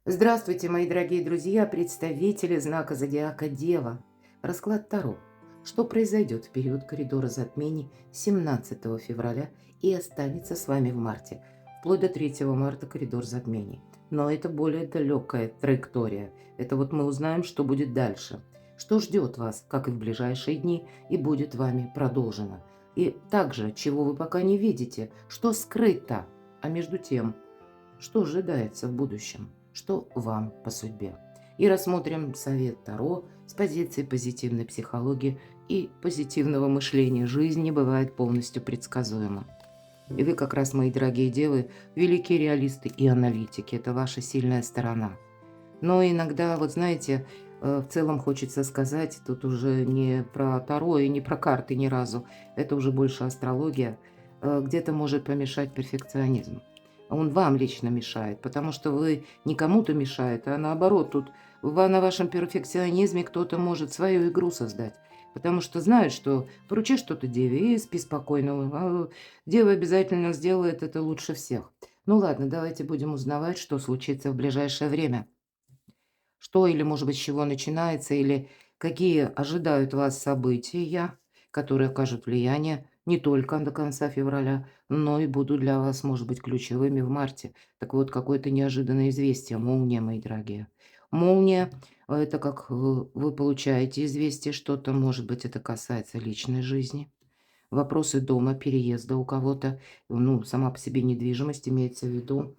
Здравствуйте, мои дорогие друзья, представители знака зодиака Дева. Расклад Таро. Что произойдет в период коридора затмений 17 февраля и останется с вами в марте? Вплоть до 3 марта коридор затмений. Но это более далекая траектория. Это вот мы узнаем, что будет дальше. Что ждет вас, как и в ближайшие дни, и будет вами продолжено. И также, чего вы пока не видите, что скрыто, а между тем, что ожидается в будущем? Что вам по судьбе? И рассмотрим совет Таро с позиции позитивной психологии и позитивного мышления. Жизнь не бывает полностью предсказуема. И вы как раз, мои дорогие девы, великие реалисты и аналитики. Это ваша сильная сторона. Но иногда, вот знаете, в целом хочется сказать, тут уже не про Таро и не про карты ни разу, это уже больше астрология, где-то может помешать перфекционизм. Он вам лично мешает, потому что вы не кому-то мешаете, а наоборот, тут на вашем перфекционизме кто-то может свою игру создать. Потому что знает, что поручи что-то деве и спи спокойно. Дева обязательно сделает это лучше всех. Ну ладно, давайте будем узнавать, что случится в ближайшее время. Что или, может быть, с чего начинается, или какие ожидают вас события, которые окажут влияние не только до конца февраля, но и будут для вас, может быть, ключевыми в марте. Так вот, какое-то неожиданное известие, молния, мои дорогие. Молния– это как вы получаете известие что-то, может быть, это касается личной жизни. Вопросы дома, переезда у кого-то, ну, сама по себе недвижимость имеется в виду.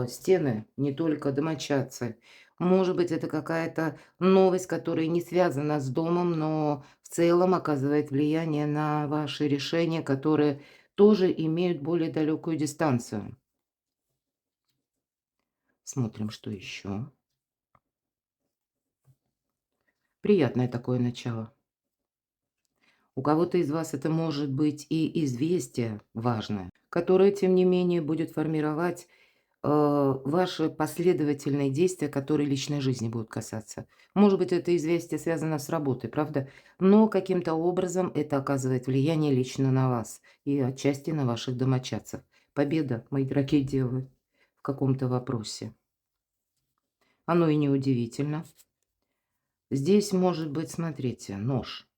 Стены, не только домочадцы. Может быть, это какая-то новость, которая не связана с домом, но в целом оказывает влияние на ваши решения, которые тоже имеют более далекую дистанцию. Смотрим, что еще. Приятное такое начало. У кого-то из вас это может быть и известие важное, которое, тем не менее, будет формировать ваши последовательные действия, которые личной жизни будут касаться. Может быть, это известие связано с работой, правда? Но каким-то образом это оказывает влияние лично на вас и отчасти на ваших домочадцев. Победа, мои дорогие девы, в каком-то вопросе. Оно и неудивительно. Здесь может быть, смотрите, нож.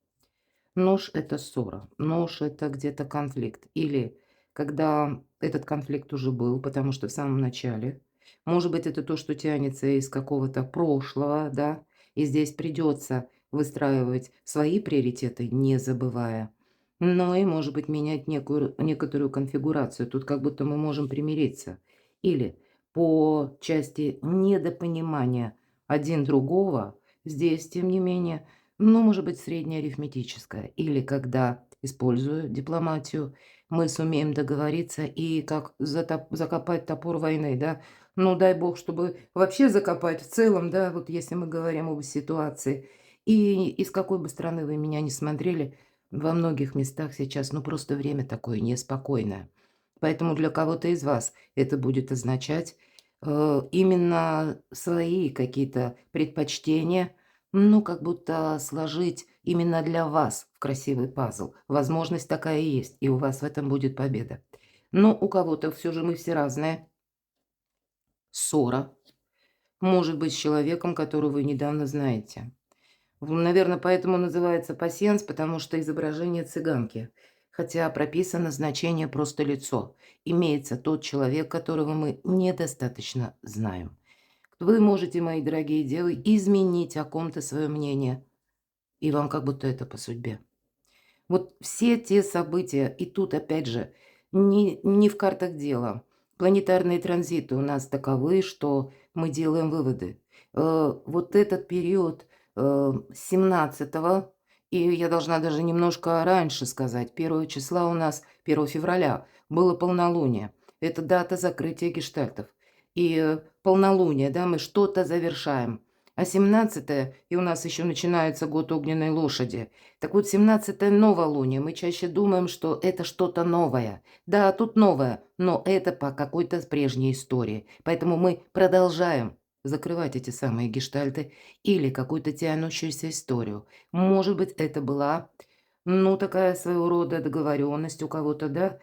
Нож– это ссора, нож– это где-то конфликт. Или когда этот конфликт уже был, потому что в самом начале, может быть, это то, что тянется из какого-то прошлого, да, и здесь придется выстраивать свои приоритеты, не забывая. Но и, может быть, менять некоторую конфигурацию. Тут как будто мы можем примириться. Или по части недопонимания один другого, здесь, тем не менее, ну, может быть, среднеарифметическое. Или когда, используя дипломатию, мы сумеем договориться и как закопать топор войны, да. Ну, дай бог, чтобы вообще закопать в целом, да, вот если мы говорим об ситуации. И из какой бы страны вы меня ни смотрели, во многих местах сейчас, ну, просто время такое неспокойное. Поэтому для кого-то из вас это будет означать именно свои какие-то предпочтения, ну, как будто сложить именно для вас в красивый пазл. Возможность такая и есть, и у вас в этом будет победа. Но у кого-то все же мы все разные. Ссора может быть с человеком, которого вы недавно знаете. Наверное, поэтому называется пасьянс, потому что изображение цыганки. Хотя прописано значение просто лицо. Имеется тот человек, которого мы недостаточно знаем. Вы можете, мои дорогие девы, изменить о ком-то свое мнение, и вам как будто это по судьбе. Вот все те события, и тут опять же, не в картах дело. Планетарные транзиты у нас таковы, что мы делаем выводы. Вот этот период 17 и я должна даже немножко раньше сказать, 1 числа у нас, 1 февраля, было полнолуние. Это дата закрытия гештальтов. И полнолуние, да, мы что-то завершаем. А 17 и у нас еще начинается год огненной лошади. Так вот, 17 новолуние. Мы чаще думаем, что это что-то новое. Да, тут новое, но это по какой-то прежней истории. Поэтому мы продолжаем закрывать эти самые гештальты или какую-то тянущуюся историю. Может быть, это была, ну, такая своего рода договоренность у кого-то, да?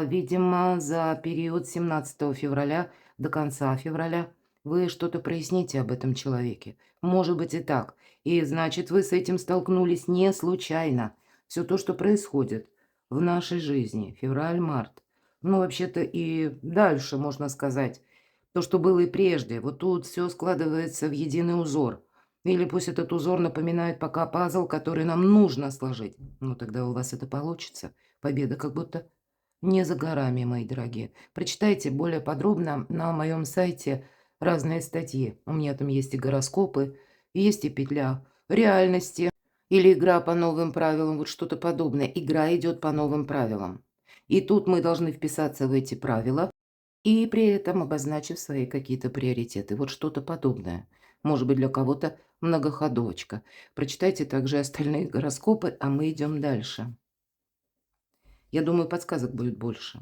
Видимо, за период 17 февраля до конца февраля вы что-то проясните об этом человеке. Может быть и так. И значит, вы с этим столкнулись не случайно. Все то, что происходит в нашей жизни, февраль-март, ну, вообще-то и дальше, можно сказать, то, что было и прежде, вот тут все складывается в единый узор. Или пусть этот узор напоминает пока пазл, который нам нужно сложить. Ну, тогда у вас это получится. Победа как будто не за горами, мои дорогие. Прочитайте более подробно на моем сайте разные статьи. У меня там есть и гороскопы, есть и петля реальности, или игра по новым правилам, вот что-то подобное. Игра идет по новым правилам. И тут мы должны вписаться в эти правила и при этом обозначив свои какие-то приоритеты. Вот что-то подобное. Может быть, для кого-то многоходовочка. Прочитайте также остальные гороскопы, а мы идем дальше. Я думаю, подсказок будет больше.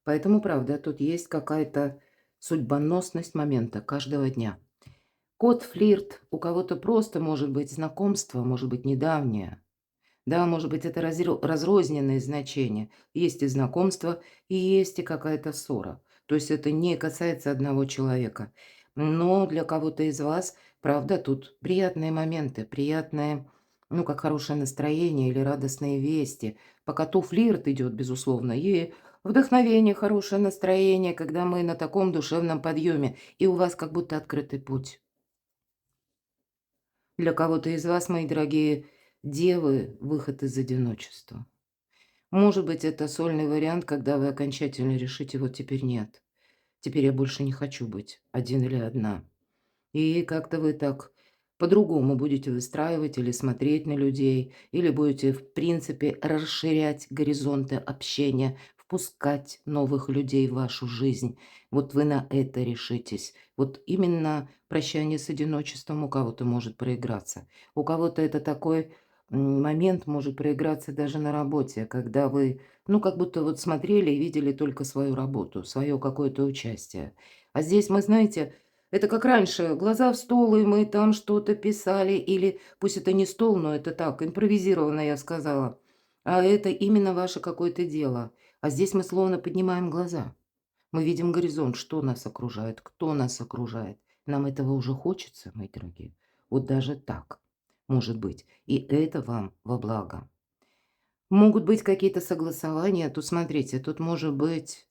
Поэтому, правда, тут есть какая-то судьбоносность момента каждого дня. Кот, флирт, у кого-то просто может быть знакомство, может быть недавнее. Да, может быть, это разрозненные значения. Есть и знакомство, и есть и какая-то ссора. То есть это не касается одного человека. Но для кого-то из вас, правда, тут приятные моменты, приятное, ну, как хорошее настроение или радостные вести. По коту флирт идет, безусловно, и вдохновение, хорошее настроение, когда мы на таком душевном подъеме, и у вас как будто открытый путь. Для кого-то из вас, мои дорогие девы, выход из одиночества. Может быть, это сольный вариант, когда вы окончательно решите: "Вот теперь нет. Теперь я больше не хочу быть один или одна". И как-то вы так по-другому будете выстраивать или смотреть на людей, или будете, в принципе, расширять горизонты общения, впускать новых людей в вашу жизнь. Вот вы на это решитесь. Вот именно прощание с одиночеством у кого-то может проиграться. У кого-то это такой момент может проиграться даже на работе, когда вы, ну, как будто вот смотрели и видели только свою работу, свое какое-то участие. А здесь мы, знаете, это как раньше, глаза в стол, и мы там что-то писали, или пусть это не стол, но это так, импровизированно, я сказала. А это именно ваше какое-то дело. А здесь мы словно поднимаем глаза. Мы видим горизонт, что нас окружает, кто нас окружает. Нам этого уже хочется, мои дорогие. Вот даже так может быть. И это вам во благо. Могут быть какие-то согласования. Тут, смотрите, тут может быть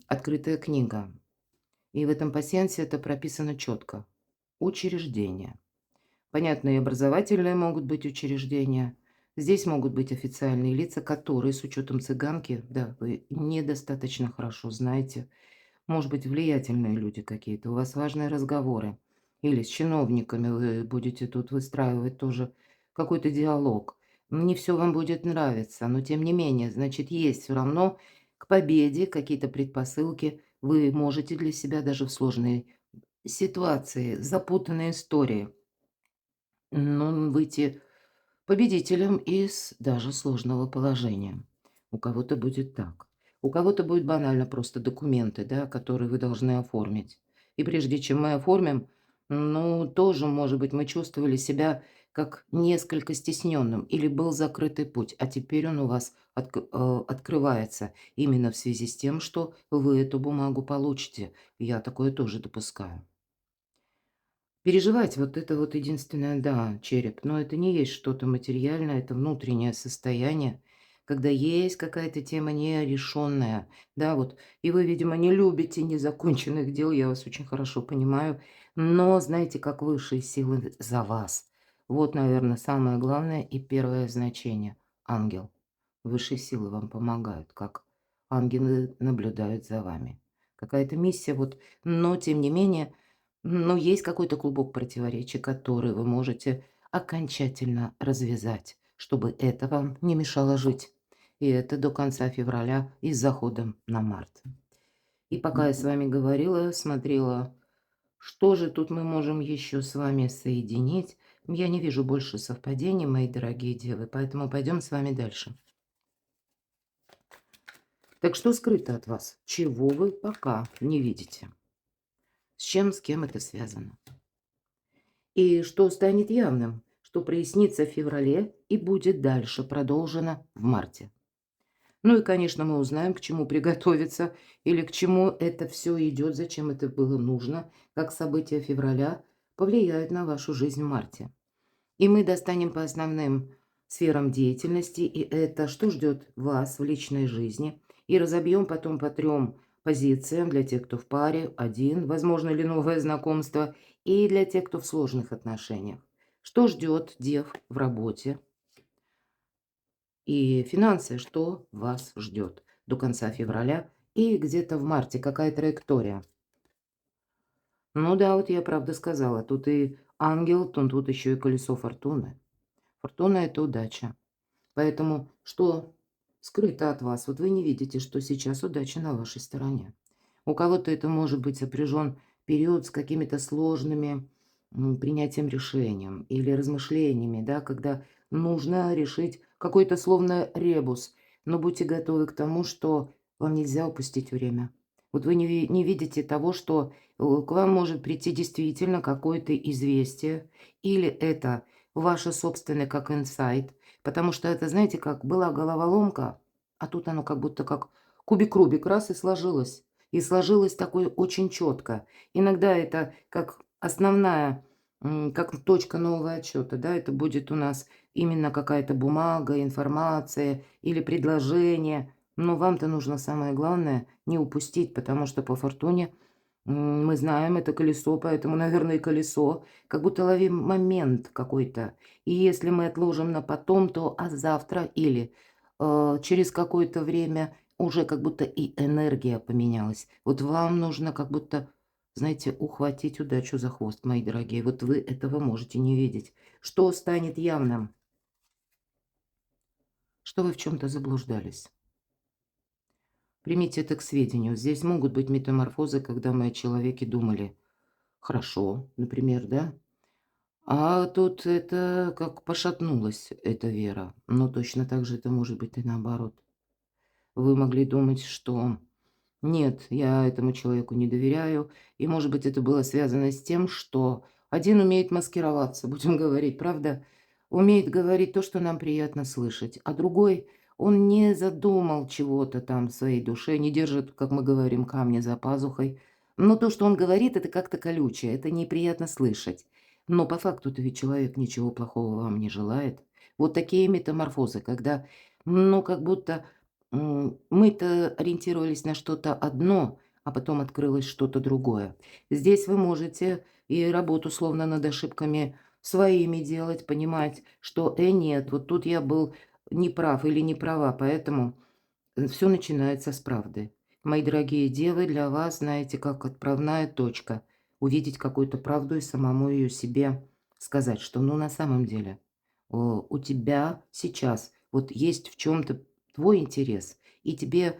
открытая книга. И в этом пасьянсе это прописано четко. Учреждения. Понятно, и образовательные могут быть учреждения. Здесь могут быть официальные лица, которые с учетом цыганки, да, вы недостаточно хорошо знаете, может быть, влиятельные люди какие-то, у вас важные разговоры. Или с чиновниками вы будете тут выстраивать тоже какой-то диалог. Не все вам будет нравиться, но тем не менее, значит, есть все равно к победе какие-то предпосылки. Вы можете для себя даже в сложной ситуации, запутанной истории, ну, выйти победителем из даже сложного положения. У кого-то будет так. У кого-то будет банально просто документы, да, которые вы должны оформить. И прежде чем мы оформим, ну, тоже, может быть, мы чувствовали себя как несколько стесненным или был закрытый путь, а теперь он у вас открывается именно в связи с тем, что вы эту бумагу получите. Я такое тоже допускаю. Переживать вот это вот единственное, да, череп, но это не есть что-то материальное, это внутреннее состояние, когда есть какая-то тема нерешенная, да, вот. И вы, видимо, не любите незаконченных дел, я вас очень хорошо понимаю, но знаете, как высшие силы за вас. Вот, наверное, самое главное и первое значение. Ангел. Высшие силы вам помогают, как ангелы наблюдают за вами. Какая-то миссия, вот, но тем не менее, но есть какой-то клубок противоречий, который вы можете окончательно развязать, чтобы это вам не мешало жить. И это до конца февраля и с заходом на март. И пока я с вами говорила, смотрела, что же тут мы можем еще с вами соединить. Я не вижу больше совпадений, мои дорогие девы, поэтому пойдем с вами дальше. Так что скрыто от вас? Чего вы пока не видите? С чем, с кем это связано? И что станет явным, что прояснится в феврале и будет дальше продолжено в марте. Ну и, конечно, мы узнаем, к чему приготовиться или к чему это все идет, зачем это было нужно, как события февраля повлияют на вашу жизнь в марте. И мы достанем по основным сферам деятельности, и это что ждет вас в личной жизни, и разобьем потом по трем позициям для тех, кто в паре, один, возможно ли новое знакомство, и для тех, кто в сложных отношениях. Что ждет дев в работе и финансы, что вас ждет до конца февраля и где-то в марте, какая траектория. Ну да, вот я правда сказала, тут и ангел, тут еще и колесо фортуны. Фортуна– это удача. Поэтому что скрыто от вас? Вот вы не видите, что сейчас удача на вашей стороне. У кого-то это может быть сопряжен период с какими-то сложными принятием решением или размышлениями, да, когда нужно решить какой-то словно ребус. Но будьте готовы к тому, что вам нельзя упустить время. Вот вы не видите того, что к вам может прийти действительно какое-то известие, или это ваше собственное как инсайт, потому что это, знаете, как была головоломка, а тут оно как будто как кубик-рубик, раз и сложилось. И сложилось такое очень четко. Иногда это как основная, как точка нового отчета, да, это будет у нас именно какая-то бумага, информация или предложение. Но вам-то нужно самое главное не упустить, потому что по фортуне мы знаем, это колесо, поэтому, наверное, и колесо. Как будто ловим момент какой-то. И если мы отложим на потом, то завтра или через какое-то время уже как будто и энергия поменялась. Вот вам нужно как будто, знаете, ухватить удачу за хвост, мои дорогие. Вот вы этого можете не видеть. Что станет явным? Что вы в чем-то заблуждались. Примите это к сведению. Здесь могут быть метаморфозы, когда мы о человеке думали хорошо, например, да? А тут это как пошатнулась эта вера. Но точно так же это может быть и наоборот. Вы могли думать, что нет, я этому человеку не доверяю. И, может быть, это было связано с тем, что один умеет маскироваться, будем говорить, правда? Умеет говорить то, что нам приятно слышать, а другой, он не задумал чего-то там в своей душе, не держит, как мы говорим, камня за пазухой. Но то, что он говорит, это как-то колючее, это неприятно слышать. Но по факту-то ведь человек ничего плохого вам не желает. Вот такие метаморфозы, когда, ну, как будто мы-то ориентировались на что-то одно, а потом открылось что-то другое. Здесь вы можете и работу словно над ошибками своими делать, понимать, что, нет, вот тут я был неправ или не права, поэтому все начинается с правды. Мои дорогие девы, для вас, знаете, как отправная точка. Увидеть какую-то правду и самому ее себе сказать, что, ну, на самом деле, у тебя сейчас вот есть в чем-то твой интерес, и тебе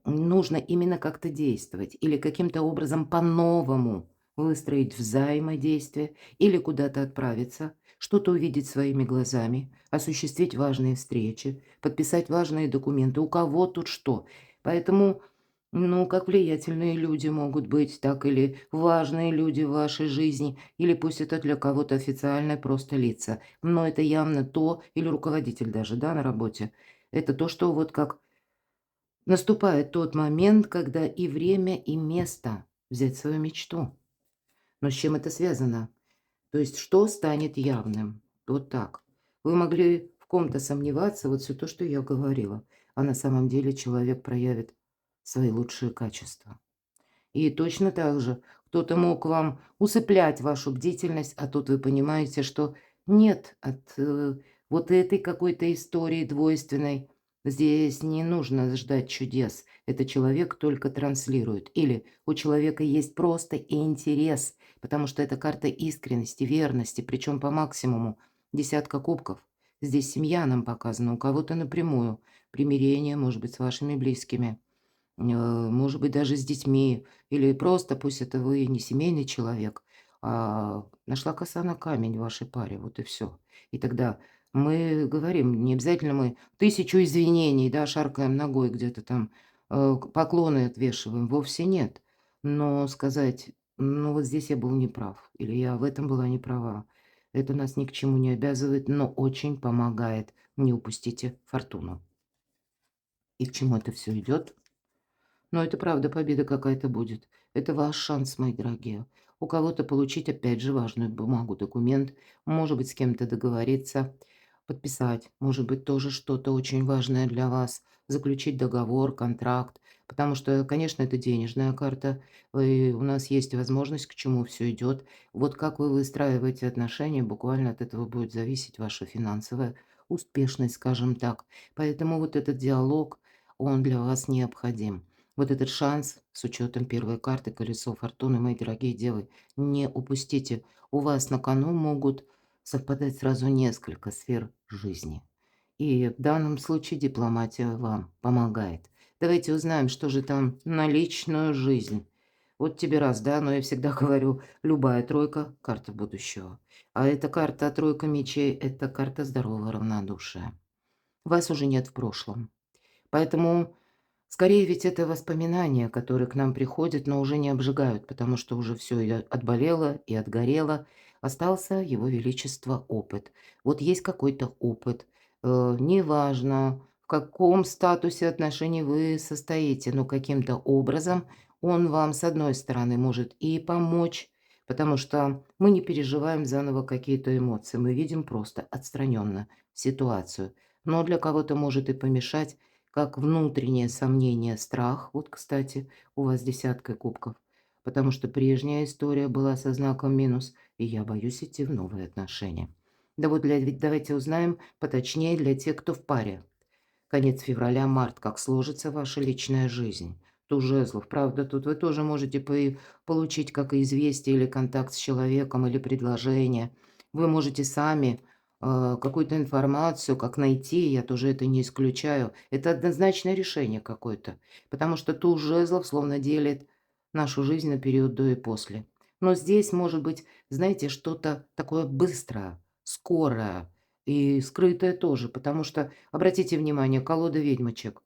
нужно именно как-то действовать или каким-то образом по-новому выстроить взаимодействие или куда-то отправиться, что-то увидеть своими глазами, осуществить важные встречи, подписать важные документы. У кого тут что? Поэтому, ну, как влиятельные люди могут быть, так или важные люди в вашей жизни, или пусть это для кого-то официальные просто лица. Но это явно то, или руководитель даже, да, на работе. Это то, что вот как наступает тот момент, когда и время, и место взять свою мечту. Но с чем это связано? То есть что станет явным? Вот так. Вы могли в ком-то сомневаться, вот все то, что я говорила, а на самом деле человек проявит свои лучшие качества. И точно так же кто-то мог вам усыплять вашу бдительность, а тут вы понимаете, что нет, от вот этой какой-то истории двойственной здесь не нужно ждать чудес. Это человек только транслирует. Или у человека есть просто интерес, потому что это карта искренности, верности, причем по максимуму. Десятка кубков. Здесь семья нам показана, у кого-то напрямую. Примирение, может быть, с вашими близкими. Может быть, даже с детьми, или просто пусть это вы не семейный человек, а нашла коса на камень в вашей паре, вот и все. И тогда мы говорим, не обязательно мы тысячу извинений, да, шаркаем ногой где-то там, поклоны отвешиваем, вовсе нет. Но сказать: "Ну, вот здесь я был неправ" или "Я в этом была не права", это нас ни к чему не обязывает, но очень помогает. Не упустите фортуну. и к чему это все идет. Но это правда победа какая-то будет. Это ваш шанс, мои дорогие. У кого-то получить, опять же, важную бумагу, документ, может быть, с кем-то договориться, подписать, может быть, тоже что-то очень важное для вас, заключить договор, контракт, потому что, конечно, это денежная карта, и у нас есть возможность, к чему все идет. Вот как вы выстраиваете отношения, буквально от этого будет зависеть ваша финансовая успешность, скажем так. Поэтому вот этот диалог, он для вас необходим. Вот этот шанс с учетом первой карты колесо фортуны, мои дорогие девы, не упустите. У вас на кону могут совпадать сразу несколько сфер жизни. И в данном случае дипломатия вам помогает. Давайте узнаем, что же там на личную жизнь. Вот тебе раз, да, но я всегда говорю, любая тройка– карта будущего. А эта карта тройка мечей– это карта здорового равнодушия. Вас уже нет в прошлом. Поэтому скорее ведь это воспоминания, которые к нам приходят, но уже не обжигают, потому что уже все и отболело, и отгорело. Остался его величество опыт. Вот есть какой-то опыт. Неважно, в каком статусе отношений вы состоите, но каким-то образом он вам, с одной стороны, может и помочь, потому что мы не переживаем заново какие-то эмоции, мы видим просто отстраненно ситуацию. Но для кого-то может и помешать как внутреннее сомнение, страх. Вот, кстати, у вас десятка кубков. Потому что прежняя история была со знаком минус, и я боюсь идти в новые отношения. Да вот давайте узнаем поточнее для тех, кто в паре. Конец февраля, март, как сложится ваша личная жизнь. Туз жезлов. Правда, тут вы тоже можете получить как известие или контакт с человеком, или предложение. Вы можете сами какую-то информацию, как найти, я тоже это не исключаю. Это однозначное решение какое-то. Потому что туз жезлов словно делит нашу жизнь на период до и после. Но здесь может быть, знаете, что-то такое быстрое, скорое и скрытое тоже. Потому что обратите внимание, колода ведьмочек.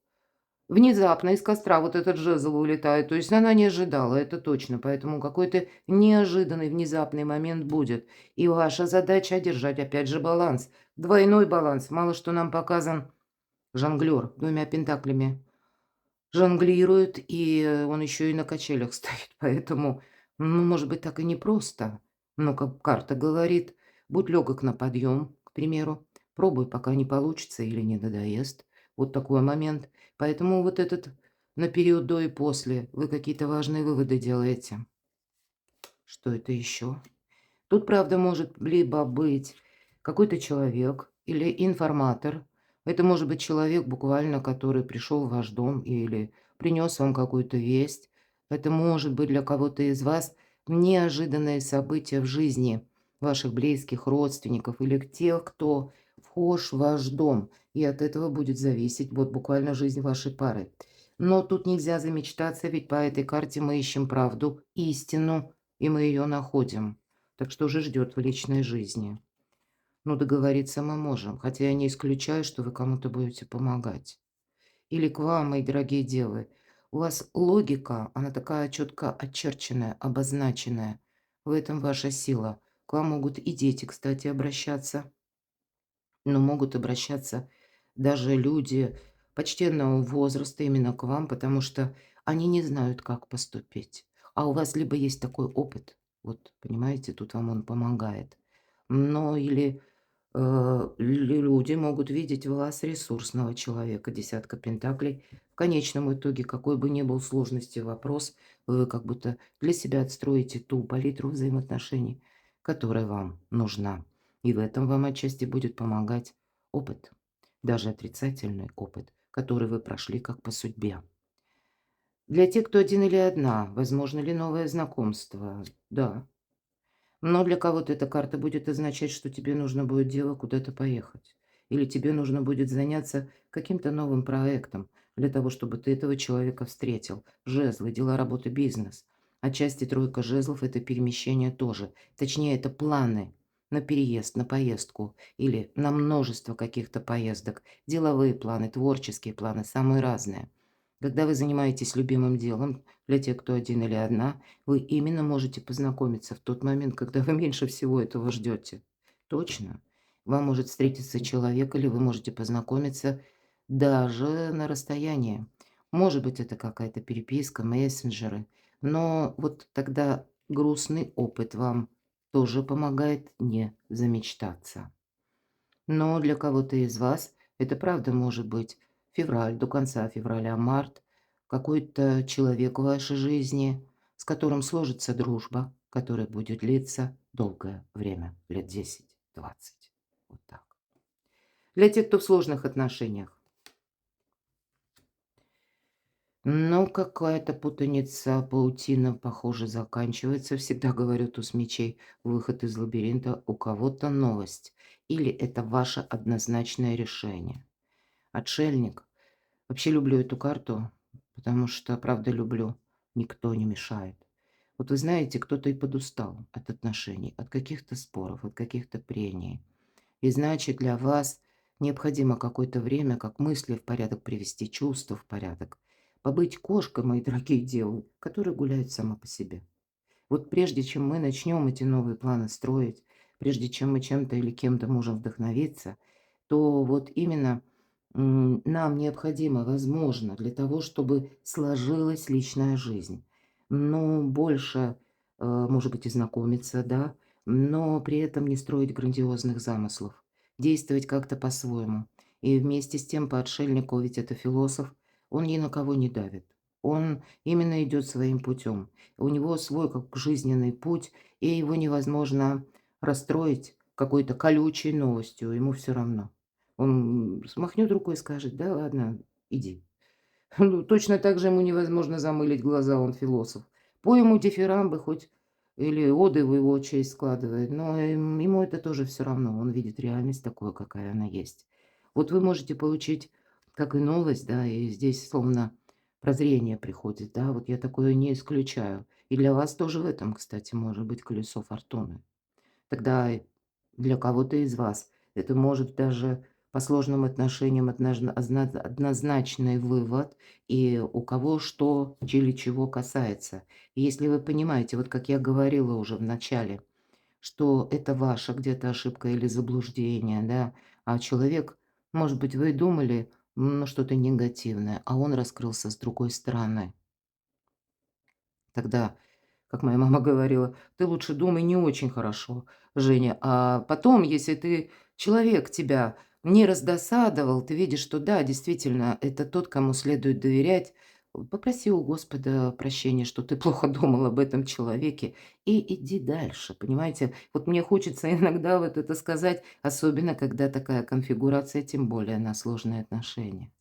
Внезапно из костра вот этот жезл улетает. То есть она не ожидала, это точно. Поэтому какой-то неожиданный, внезапный момент будет. И ваша задача одержать, опять же, баланс. Двойной баланс. Мало что нам показан жонглер двумя пентаклями. Жонглирует, и он еще и на качелях стоит. Поэтому, ну, может быть, так и непросто. Но, как карта говорит, будь легок на подъем, к примеру. Пробуй, пока не получится или не надоест. Вот такой момент. Поэтому вот этот на период до и после вы какие-то важные выводы делаете. Что это еще? Тут, правда, может либо быть какой-то человек или информатор. Это может быть человек, буквально, который пришел в ваш дом или принес вам какую-то весть. Это может быть для кого-то из вас неожиданное событие в жизни ваших близких, родственников или тех, кто вхож в ваш дом. И от этого будет зависеть вот буквально жизнь вашей пары. Но тут нельзя замечтаться, ведь по этой карте мы ищем правду, истину, и мы ее находим. Так что же ждет в личной жизни? Ну, договориться мы можем, хотя я не исключаю, что вы кому-то будете помогать. Или к вам, мои дорогие девы. У вас логика, она такая четко очерченная, обозначенная. В этом ваша сила. К вам могут и дети, кстати, обращаться. Но могут обращаться даже люди почтенного возраста именно к вам, потому что они не знают, как поступить. А у вас либо есть такой опыт, вот понимаете, тут вам он помогает. Но или люди могут видеть в вас ресурсного человека, десятка пентаклей. В конечном итоге, какой бы ни был сложности вопрос, вы как будто для себя отстроите ту палитру взаимоотношений, которая вам нужна. И в этом вам отчасти будет помогать опыт, даже отрицательный опыт, который вы прошли как по судьбе. Для тех, кто один или одна, возможно ли новое знакомство? Да. Но для кого-то эта карта будет означать, что тебе нужно будет дело куда-то поехать. Или тебе нужно будет заняться каким-то новым проектом для того, чтобы ты этого человека встретил. Жезлы, дела, работа, бизнес. Отчасти тройка жезлов– это перемещение тоже. Точнее, это планы на переезд, на поездку или на множество каких-то поездок. Деловые планы, творческие планы, самые разные. Когда вы занимаетесь любимым делом, для тех, кто один или одна, вы именно можете познакомиться в тот момент, когда вы меньше всего этого ждете. Точно. Вам может встретиться человек, или вы можете познакомиться даже на расстоянии. Может быть, это какая-то переписка, мессенджеры, но вот тогда грустный опыт вам тоже помогает не замечтаться. Но для кого-то из вас это правда может быть февраль, до конца февраля, март, какой-то человек в вашей жизни, с которым сложится дружба, которая будет длиться долгое время, лет 10-20. Вот так. Для тех, кто в сложных отношениях. Ну, какая-то путаница, паутина, похоже, заканчивается. Всегда говорю, туз мечей, выход из лабиринта, у кого-то новость. Или это ваше однозначное решение. Отшельник. Вообще люблю эту карту, потому что, правда, люблю. Никто не мешает. Вот вы знаете, кто-то и подустал от отношений, от каких-то споров, от каких-то прений. И значит, для вас необходимо какое-то время, как мысли в порядок привести, чувства в порядок. Побыть кошкой, мои дорогие девы, которая гуляет сама по себе. Вот прежде чем мы начнем эти новые планы строить, прежде чем мы чем-то или кем-то можем вдохновиться, то вот именно нам необходимо, возможно, для того, чтобы сложилась личная жизнь. Ну, больше, может быть, и знакомиться, да, но при этом не строить грандиозных замыслов, действовать как-то по-своему. И вместе с тем по отшельнику, ведь это философ, он ни на кого не давит. Он именно идет своим путем. У него свой как жизненный путь, и его невозможно расстроить какой-то колючей новостью, ему все равно. Он смахнет рукой и скажет: "Да ладно, иди". Ну, точно так же ему невозможно замылить глаза, он философ. Пой ему дифирамбы хоть или оды в его честь складывает, но, ему это тоже все равно. Он видит реальность такой, какая она есть. Вот вы можете получить как и новость, да, и здесь словно прозрение приходит, да, вот я такое не исключаю. И для вас тоже в этом, кстати, может быть колесо фортуны. Тогда для кого-то из вас это может даже по сложным отношениям однозначный вывод, и у кого что или чего касается. И если вы понимаете, вот как я говорила уже в начале, что это ваша где-то ошибка или заблуждение, да, а человек, может быть, вы и думали, ну, что-то негативное, а он раскрылся с другой стороны. Тогда, как моя мама говорила: "Ты лучше думай не очень хорошо, Женя, а потом, если человек тебя не раздосадовал, ты видишь, что да, действительно, это тот, кому следует доверять, попроси у Господа прощения, что ты плохо думал об этом человеке, и иди дальше". Понимаете? Вот мне хочется иногда вот это сказать, особенно когда такая конфигурация, тем более на сложные отношения.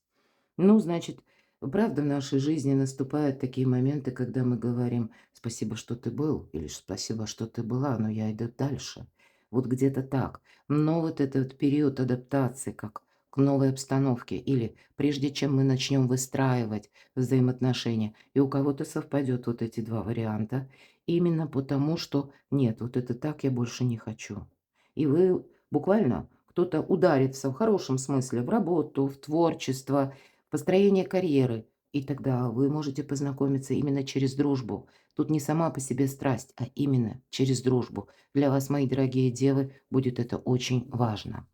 Ну, значит, правда, в нашей жизни наступают такие моменты, когда мы говорим: "Спасибо, что ты был", или "Спасибо, что ты была, но я иду дальше". Вот где-то так. Но вот этот период адаптации как к новой обстановке или прежде чем мы начнем выстраивать взаимоотношения, и у кого-то совпадет вот эти 2 варианта, именно потому что: "Нет, вот это так я больше не хочу". И вы буквально кто-то ударится в хорошем смысле в работу, в творчество, построение карьеры. И тогда вы можете познакомиться именно через дружбу. Тут не сама по себе страсть, а именно через дружбу. Для вас, мои дорогие девы, будет это очень важно.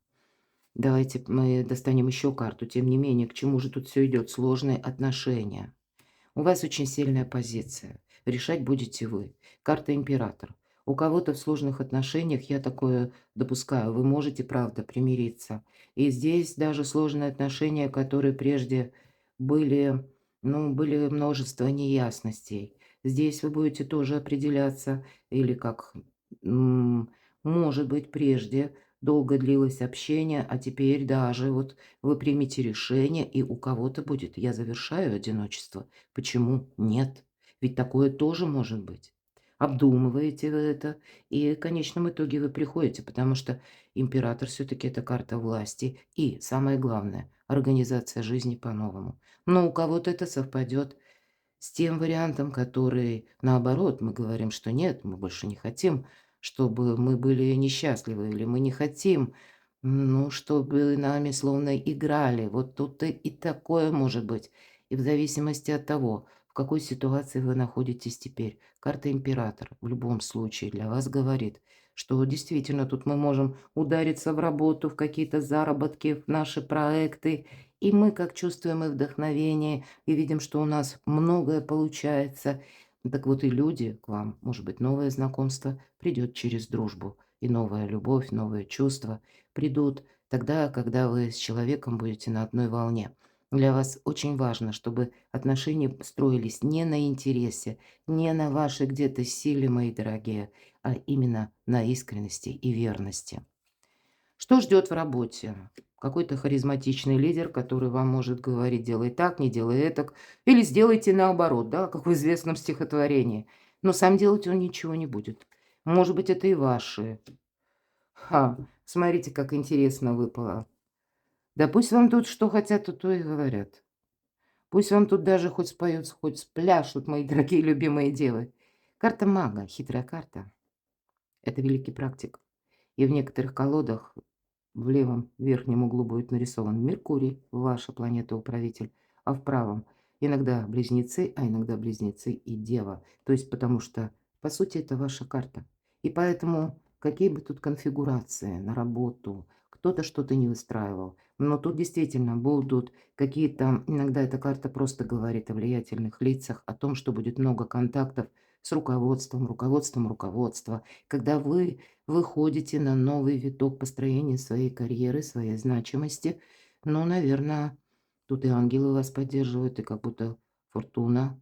Давайте мы достанем еще карту. Тем не менее, к чему же тут все идет? Сложные отношения. У вас очень сильная позиция. Решать будете вы. Карта император. У кого-то в сложных отношениях, я такое допускаю, вы можете, правда, примириться. И здесь даже сложные отношения, которые прежде были, ну, были множество неясностей. Здесь вы будете тоже определяться, или как, м, может быть, прежде долго длилось общение, а теперь даже вот вы примете решение, и у кого-то будет, я завершаю одиночество. Почему нет? Ведь такое тоже может быть. Обдумываете вы это, и в конечном итоге вы приходите, потому что император все-таки это карта власти и, самое главное, организация жизни по-новому. Но у кого-то это совпадет с тем вариантом, который, наоборот, мы говорим, что нет, мы больше не хотим, чтобы мы были несчастливы, или мы не хотим, ну, чтобы нами словно играли. Вот тут и такое может быть. И в зависимости от того, в какой ситуации вы находитесь теперь, карта император в любом случае для вас говорит, что действительно тут мы можем удариться в работу, в какие-то заработки, в наши проекты, И мы как чувствуем и вдохновение, и видим, что у нас многое получается. Так вот и люди к вам, может быть, новое знакомство придет через дружбу, и новая любовь, новые чувства придут тогда, когда вы с человеком будете на одной волне. Для вас очень важно, чтобы отношения строились не на интересе, не на вашей где-то силе, мои дорогие, а именно на искренности и верности. Что ждет в работе? Какой-то харизматичный лидер, который вам может говорить: "Делай так, не делай этак", или "Сделайте наоборот", да, как в известном стихотворении. Но сам делать он ничего не будет. Может быть, это и ваши. Смотрите, как интересно выпало. Да пусть вам тут что хотят, то и говорят. Пусть вам тут даже хоть споют, хоть спляшут, мои дорогие любимые девы. Карта мага, хитрая карта. Это великий практик. И в некоторых колодах в левом верхнем углу будет нарисован Меркурий, ваша планета-управитель, а в правом иногда близнецы, а иногда близнецы и Дева. То есть потому что, по сути, это ваша карта. И поэтому, какие бы тут конфигурации на работу, кто-то что-то не выстраивал, но тут действительно будут какие-то, иногда эта карта просто говорит о влиятельных лицах, о том, что будет много контактов с руководством руководства, когда вы выходите на новый виток построения своей карьеры, своей значимости. Ну, наверное, тут и ангелы вас поддерживают, и как будто фортуна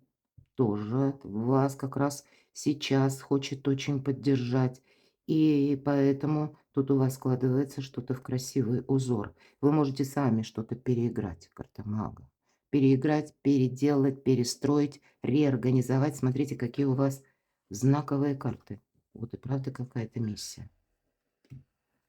тоже вас как раз сейчас хочет очень поддержать. И поэтому тут у вас складывается что-то в красивый узор. Вы можете сами что-то переиграть, карта мага. Переиграть, переделать, перестроить, реорганизовать. Смотрите, какие у вас знаковые карты. Вот и правда какая-то миссия.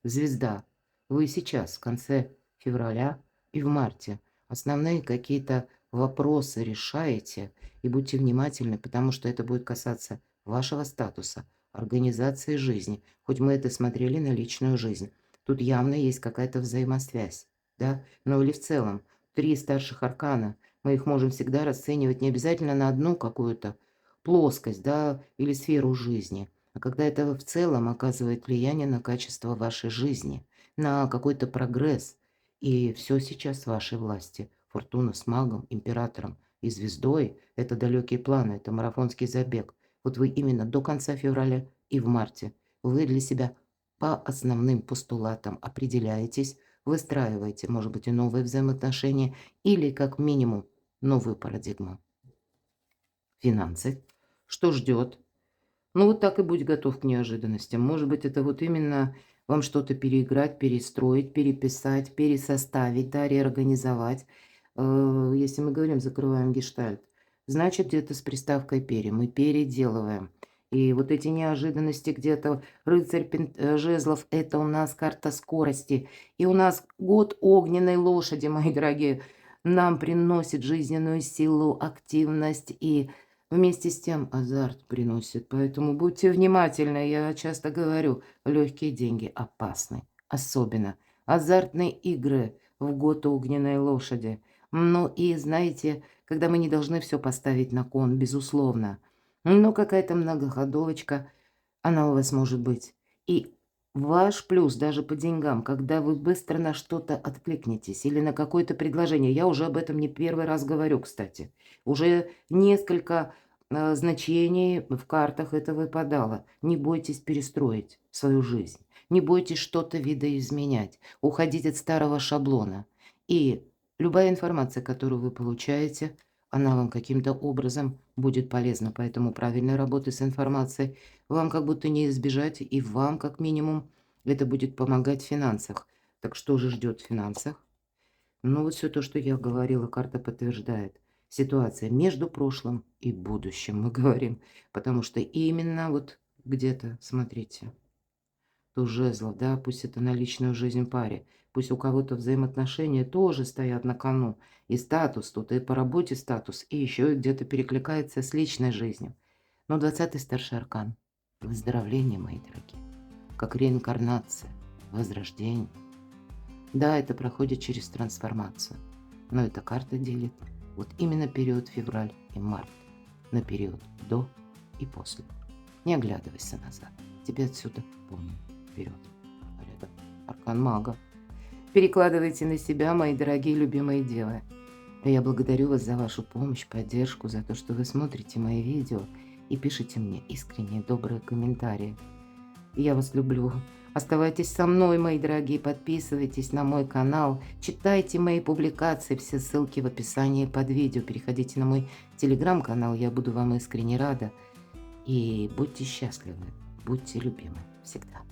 Звезда. Вы сейчас, в конце февраля и в марте, основные какие-то вопросы решаете, и будьте внимательны, потому что это будет касаться вашего статуса, организации жизни. Хоть мы это смотрели на личную жизнь. Тут явно есть какая-то взаимосвязь, да? Ну или в целом, 3 старших аркана, мы их можем всегда расценивать не обязательно на одну какую-то плоскость, да, или сферу жизни, а когда это в целом оказывает влияние на качество вашей жизни, на какой-то прогресс. И все сейчас в вашей власти. Фортуна с магом, императором и звездой– это далекие планы, это марафонский забег. Вот вы именно до конца февраля и в марте вы для себя по основным постулатам определяетесь, выстраиваете, может быть, и новые взаимоотношения или, как минимум, новую парадигму. Финансы. Что ждет? Ну, вот так и будь готов к неожиданностям. Может быть, это вот именно вам что-то переиграть, перестроить, переписать, пересоставить, да, реорганизовать. Если мы говорим, закрываем гештальт, значит, где-то с приставкой «пере» мы переделываем. И вот эти неожиданности где-то рыцарь жезлов– это у нас карта скорости. И у нас год огненной лошади, мои дорогие, нам приносит жизненную силу, активность и вместе с тем азарт приносит, поэтому будьте внимательны. Я часто говорю, легкие деньги опасны. Особенно азартные игры в год огненной лошади. Ну и знаете, когда мы не должны все поставить на кон, безусловно. Но какая-то многоходовочка, она у вас может быть. И ваш плюс даже по деньгам, когда вы быстро на что-то откликнетесь или на какое-то предложение. Я уже об этом не первый раз говорю, кстати. Уже несколько значений в картах это выпадало. Не бойтесь перестроить свою жизнь. Не бойтесь что-то видоизменять. Уходить от старого шаблона. И любая информация, которую вы получаете, она вам каким-то образом будет полезна. Поэтому правильной работы с информацией вам как будто не избежать, и вам как минимум это будет помогать в финансах. Так что же ждет в финансах? Ну, вот все то, что я говорила, карта подтверждает. Ситуация между прошлым и будущим, мы говорим. Потому что именно вот где-то, смотрите, туз жезлов, да, пусть это на личную жизнь паре, пусть у кого-то взаимоотношения тоже стоят на кону, и статус тут, и по работе статус, и еще и где-то перекликается с личной жизнью. Но 20-й старший аркан– выздоровление, мои дорогие, как реинкарнация, возрождение. Да, это проходит через трансформацию, но эта карта делит вот именно период февраль и март на период до и после. Не оглядывайся назад, тебе отсюда помню вперед. А рядом аркан мага. перекладывайте на себя, мои дорогие любимые девы. Я благодарю вас за вашу помощь, поддержку, за то, что вы смотрите мои видео и пишите мне искренние, добрые комментарии. Я вас люблю. Оставайтесь со мной, мои дорогие, подписывайтесь на мой канал, читайте мои публикации, все ссылки в описании под видео. Переходите на мой телеграм-канал, я буду вам искренне рада. И будьте счастливы, будьте любимы всегда.